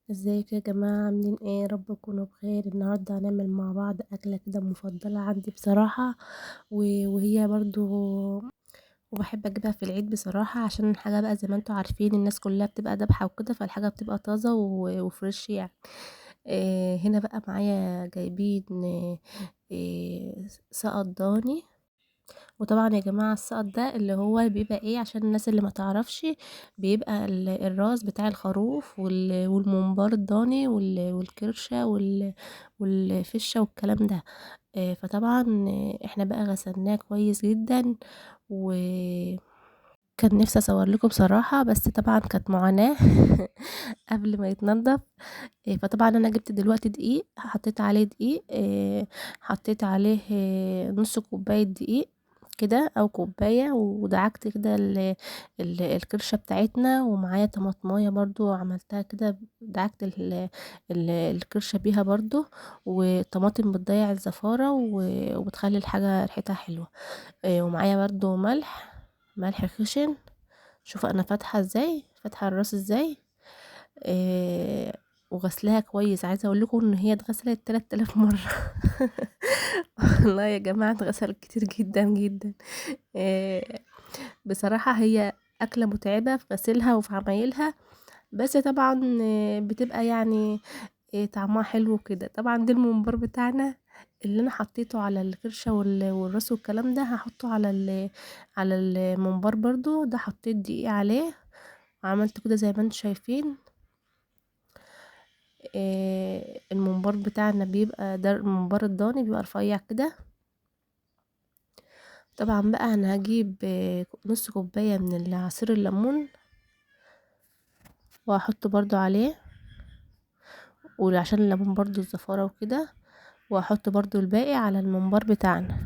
ازيك يا جماعة؟ عاملين ايه؟ رب تكونوا بخير. النهاردة هنعمل مع بعض أكلة كده مفضلة عندي بصراحة، وهي برضو وبحب اجيبها في العيد بصراحة، عشان الحاجة بقى زي ما انتوا عارفين الناس كلها بتبقى ذابحة وكده، فالحاجة بتبقى طازة وفريش يعني. هنا بقى معايا جايبين سقط ضاني. وطبعا يا جماعة السقط ده اللي هو بيبقى ايه، عشان الناس اللي ما تعرفش، بيبقى الراس بتاع الخروف والممبار الضاني والكرشة والفشة والكلام ده. فطبعا احنا بقى غسلناه كويس جدا، وكان نفسي اصور لكم بصراحة، بس طبعا كانت معاناة قبل ما يتنضف. فطبعا انا جبت دلوقتي دقيق، حطيت عليه دقيق، حطيت عليه نص كوباية دقيق كده او كوباية، ودعكت كده الكرشة بتاعتنا، ومعايا طماطمايه برضو عملتها كده، دعكت الكرشة بيها برضو. وطماطم بتضيع الزفارة وبتخلي الحاجة ريحتها حلوة. ومعايا برضو ملح خشن. شوف انا فاتحة ازاي، فاتحة الراس ازاي. آه وغسلها كويس، عايزه اقول لكم ان هي اتغسلت 3000 مره. والله يا جماعه اتغسلت كتير جدا جدا. آه بصراحه هي اكله متعبه في غسيلها وفي عمايلها، بس طبعا بتبقى يعني طعمها حلو كده. طبعا ده الممبار بتاعنا اللي انا حطيته على الكرشه والراس والكلام ده، هحطه على الممبار برضو ده. حطيت دقيق عليه، وعملت كده زي ما انتم شايفين. الممبار بتاعنا بيبقى ده الممبار الضاني، بيبقى رفيع كده. طبعا بقى انا هجيب نص كوباية من عصير الليمون، وهحطه برضو عليه، وعشان الليمون برضو الزفارة وكده. وهحط برضو الباقي على الممبار بتاعنا.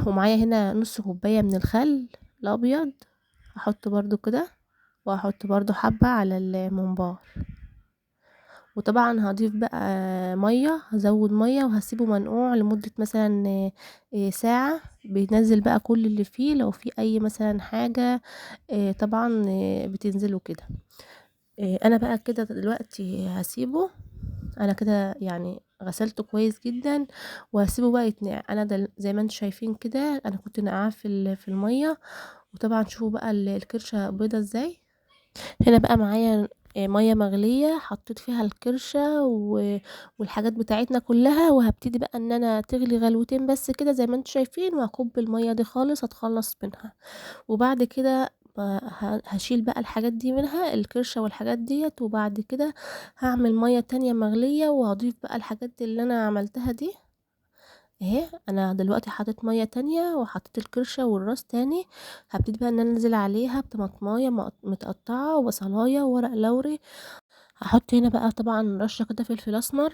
ومعايا هنا نص كوباية من الخل الابيض، هحطه برضو كده. وهحط برضو حبة على الممبار. وطبعا هضيف بقى ميه، هزود ميه وهسيبه منقوع لمدة مثلا ساعة، بينزل بقى كل اللي فيه، لو في اي مثلا حاجة طبعا بتنزله كده. انا بقى كده دلوقتي هسيبه. انا كده يعني غسلته كويس جدا، وهسيبه بقى يتنقع. انا ده زي ما انتم شايفين كده، انا كنت نقعاه في الميه. وطبعا شوفوا بقى الكرشه بيضه ازاي. هنا بقى معايا ميه مغليه، حطيت فيها الكرشه والحاجات بتاعتنا كلها، وهبتدي بقى ان انا تغلي غلوتين بس كده زي ما انتم شايفين، وهكب الميه دي خالص اتخلص منها. وبعد كده هشيل بقى الحاجات دي منها، الكرشه والحاجات ديت. وبعد كده هعمل ميه تانية مغليه، وهضيف بقى الحاجات اللي انا عملتها دي اهي. انا دلوقتي حطيت ميه تانية، وحطيت الكرشه والراس تاني. هبتدي بقى ان انا انزل عليها بطماطمايه متقطعه، وبصلايه، وورق لوري. هحط هنا بقى طبعا رشه كده فلفل اسمر.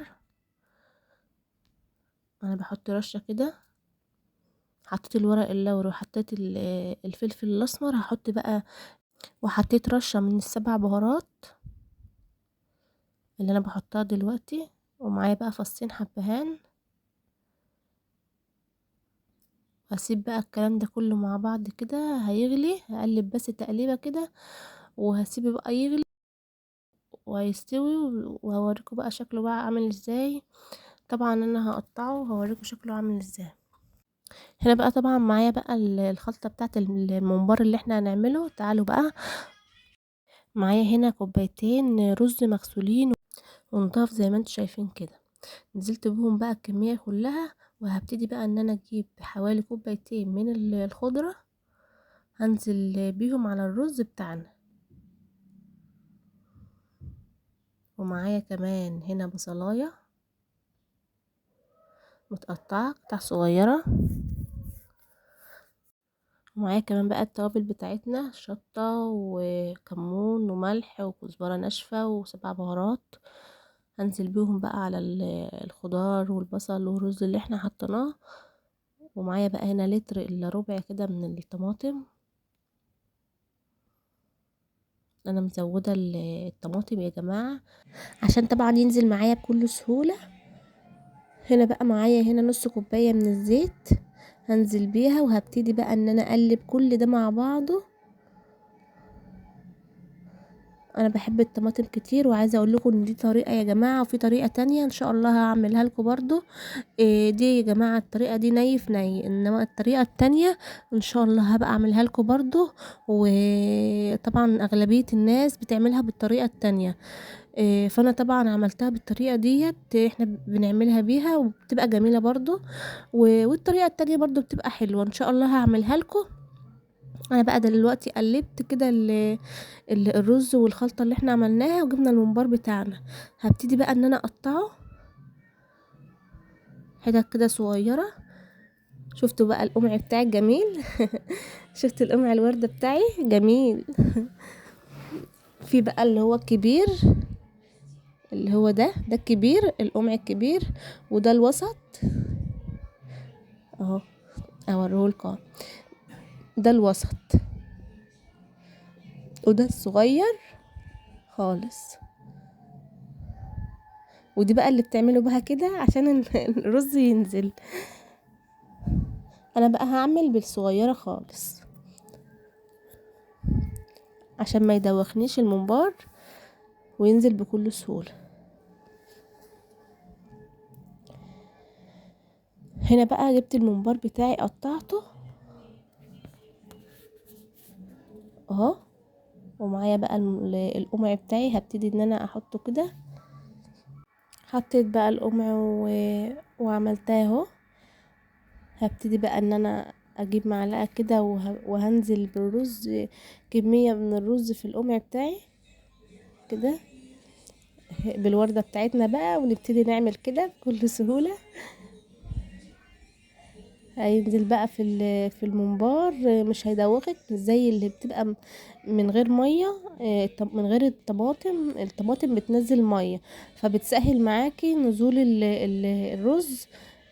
انا بحط رشه كده. حطيت الورق اللوري وحطيت الفلفل الاسمر. هحط بقى، وحطيت رشه من السبع بهارات اللي انا بحطها دلوقتي. ومعايا بقى فصين حبهان. هسيب بقى الكلام ده كله مع بعض كده هيغلي، هقلب بس تقليبه كده، وهسيبه بقى يغلي وهيستوي. وهوريكم بقى شكله بقى عامل ازاي. طبعا انا هقطعه وهوريكم شكله عامل ازاي. هنا بقى طبعا معايا بقى الخلطة بتاعت الممبار اللي احنا هنعمله. تعالوا بقى. معايا هنا كوبايتين رز مغسولين ونضاف زي ما انتم شايفين كده. نزلت بهم بقى الكمية كلها، وهبتدي بقى ان انا اجيب حوالي كوبايتين من الخضرة، هنزل بيهم على الرز بتاعنا. ومعايا كمان هنا بصلاية متقطعة قطع صغيرة. ومعايا كمان بقى التوابل بتاعتنا، شطة وكمون وملح وكزبرة ناشفة وسبع بهارات. هنزل بيهم بقى على الخضار والبصل والرز اللي احنا حطيناه. ومعايا بقى هنا لتر الا ربع كده من الطماطم. انا مزودة الطماطم يا جماعة عشان طبعا ينزل معايا بكل سهولة. هنا بقى معايا هنا نص كوباية من الزيت، هنزل بيها، وهبتدي بقى ان انا اقلب كل ده مع بعضه. انا بحب الطماطم كتير، وعايزه اقول لكم ان دي طريقه يا جماعه، وفي طريقه تانية ان شاء الله هعملها لكم برضو. دي يا جماعه الطريقه دي ني، انما الطريقه التانية ان شاء الله هبقى اعملها لكم برضو. وطبعا اغلبيه الناس بتعملها بالطريقه التانية. فانا طبعا عملتها بالطريقه ديت، احنا بنعملها بيها وبتبقى جميله برضو. والطريقه التانية برضو بتبقى حلوه، ان شاء الله هعملها لكم. انا بقى دلوقتي قلبت كده الرز والخلطه اللي احنا عملناها، وجبنا الممبار بتاعنا. هبتدي بقى ان انا اقطعه حتت كده صغيره. شفتوا بقى القمع بتاعي جميل؟ شفت القمع الورده بتاعي جميل. في بقى اللي هو الكبير، اللي هو ده الكبير، القمع الكبير. وده الوسط اهو، اوريهولكوا. ده الوسط، وده الصغير خالص. ودي بقى اللي بتعملوا بها كده عشان الرز ينزل. انا بقى هعمل بالصغيره خالص عشان ما يدوخنيش الممبار وينزل بكل سهوله. هنا بقى جبت الممبار بتاعي قطعته اهو. ومعايا بقى القمع بتاعي، هبتدي ان انا احطه كده. حطيت بقى القمع وعملتها اهو. هبتدي بقى ان انا اجيب معلقه كده وهنزل بالرز، كميه من الرز في القمع بتاعي كده بالورده بتاعتنا بقى، ونبتدي نعمل كده بكل سهوله. هينزل بقى في الممبار، مش هيدوخك، مش زي اللي بتبقى من غير ميه. من غير الطماطم بتنزل ميه، فبتسهل معاكي نزول الرز.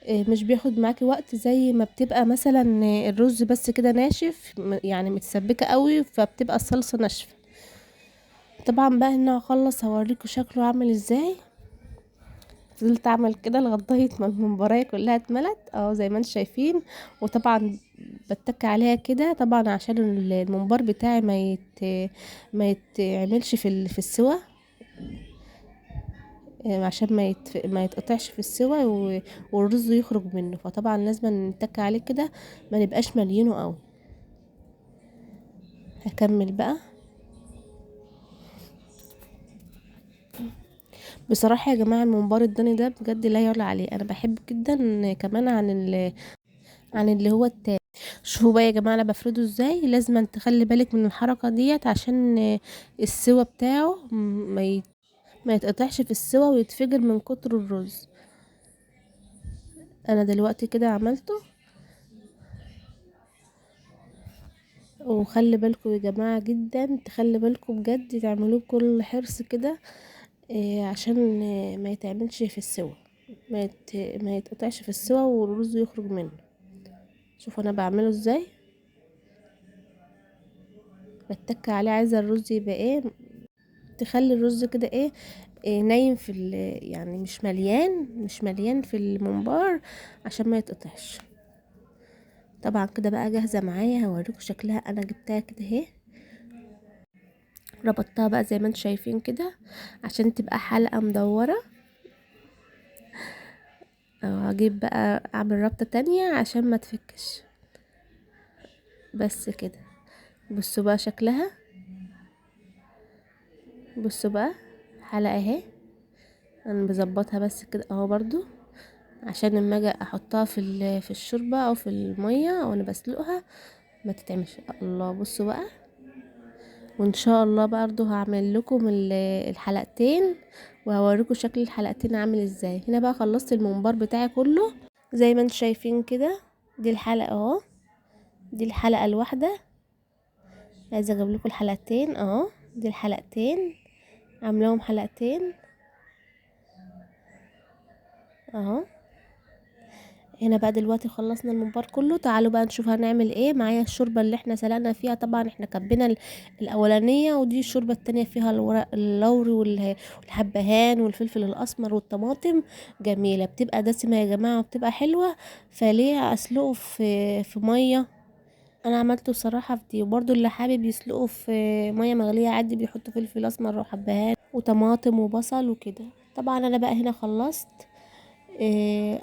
مش بياخد معاكي وقت زي ما بتبقى مثلا الرز بس كده ناشف، يعني متسبكه قوي، فبتبقى الصلصه ناشفه. طبعا بقى هنا هخلص هوريكم شكله عامل ازاي. فضلت اعمل كده لغايه ما الممبرايه كلها اتملت اه زي ما انتم شايفين. وطبعا بتك عليها كده طبعا عشان الممبار بتاعي ما يتعملش في السوا. عشان ما يتقطعش في السوا والرز يخرج منه، فطبعا لازم نتك عليه كده، ما نبقاش مليينه قوي. هكمل بقى. بصراحه يا جماعه الممبار الضاني ده بجد لا يعلى عليه، انا بحبه جدا كمان عن اللي هو التاني. شوفوا بقى يا جماعه انا بفرده ازاي. لازم تخلي بالك من الحركه ديت عشان السوا بتاعه ما يتقطعش في السوا ويتفجر من كتر الرز. انا دلوقتي كده عملته. وخلي بالكم يا جماعه جدا، تخلي بالكم بجد تعملوه بكل حرص كده. عشان ما يتعملش في السوا، ما يتقطعش في السوا والرز يخرج منه. شوفوا انا بعمله ازاي. بتك عليه، عايزه الرز يبقى ايه، تخلي الرز كده ايه، نايم يعني مش مليان في الممبار عشان ما يتقطعش. طبعا كده بقى جاهزه معايا، هوريكم شكلها. انا جبتها كده اهي، ربطتها بقى زي ما انتم شايفين كده عشان تبقى حلقه مدوره. هجيب بقى اعمل ربطه تانية عشان ما تفكش. بس كده. بصوا بقى شكلها، بصوا بقى حلقه اهي. انا بظبطها بس كده اهو برضو عشان لما اجي احطها في الشوربه او في الميه وانا بسلقها ما تتعمش. الله بصوا بقى. وان شاء الله برضو هعمل لكم الحلقتين، وهوريكم شكل الحلقتين عامل ازاي. هنا بقى خلصت الممبار بتاعي كله زي ما انتم شايفين كده. دي الحلقه اهو، دي الحلقه الواحده. عايزه اجيب لكم الحلقتين اهو. دي الحلقتين، عاملاهم حلقتين اهو. هنا بقى دلوقتي خلصنا الممبار كله. تعالوا بقى نشوف هنعمل ايه. معايا الشوربه اللي احنا سلقنا فيها، طبعا احنا كبينا الاولانيه، ودي الشوربه التانية فيها الورق اللوري والحبهان والفلفل الاسمر والطماطم. جميله، بتبقى دسمه يا جماعه وبتبقى حلوه. فليه اسلقه في ميه؟ انا عملته بصراحه في دي، وبرده اللي حابب يسلقه في ميه مغليه عادي بيحط فلفل اسمر وحبهان وطماطم وبصل وكده. طبعا انا بقى هنا خلصت.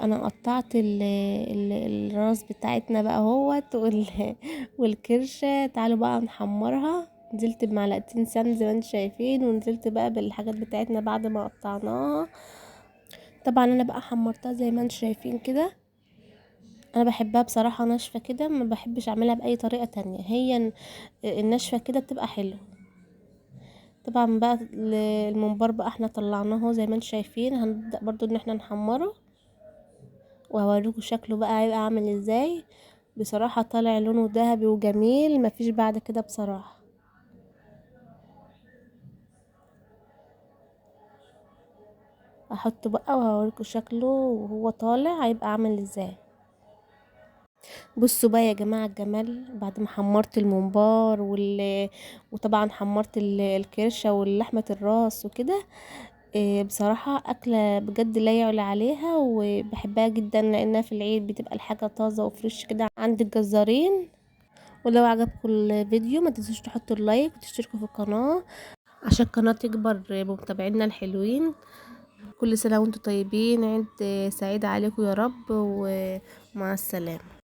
انا قطعت الراس بتاعتنا بقى اهوت والكرشه. تعالوا بقى نحمرها. نزلت بمعلقتين سمن زي ما انتم شايفين، ونزلت بقى بالحاجات بتاعتنا بعد ما قطعناها. طبعا انا بقى حمرتها زي ما انتم شايفين كده. انا بحبها بصراحه ناشفه كده، ما بحبش اعملها باي طريقه تانية. هي الناشفه كده بتبقى حلوه. طبعا بقى الممبار بقى احنا طلعناه زي ما انتم شايفين. هنبدا برضو ان احنا نحمره، وهوريكم شكله بقى هيبقى عامل ازاي. بصراحه طالع لونه ذهبي وجميل، مفيش بعد كده بصراحه. احطه بقى وهوريكم شكله وهو طالع هيبقى عامل ازاي. بصوا بقى يا جماعة الجمال، بعد ما حمرت الممبار وطبعا حمرت الكرشة واللحمة الراس وكده. بصراحة أكلة بجد لا يعلى عليها، وبحبها جدا لأنها في العيد بتبقى الحاجة طازة وفريش كده عند الجزارين. ولو عجبكم الفيديو ما تنسوش تحطوا اللايك وتشتركوا في القناة عشان القناة تكبر بمتابعينا الحلوين. كل سنة وانتم طيبين، عيد سعيد عليكم يا رب، ومع السلامة.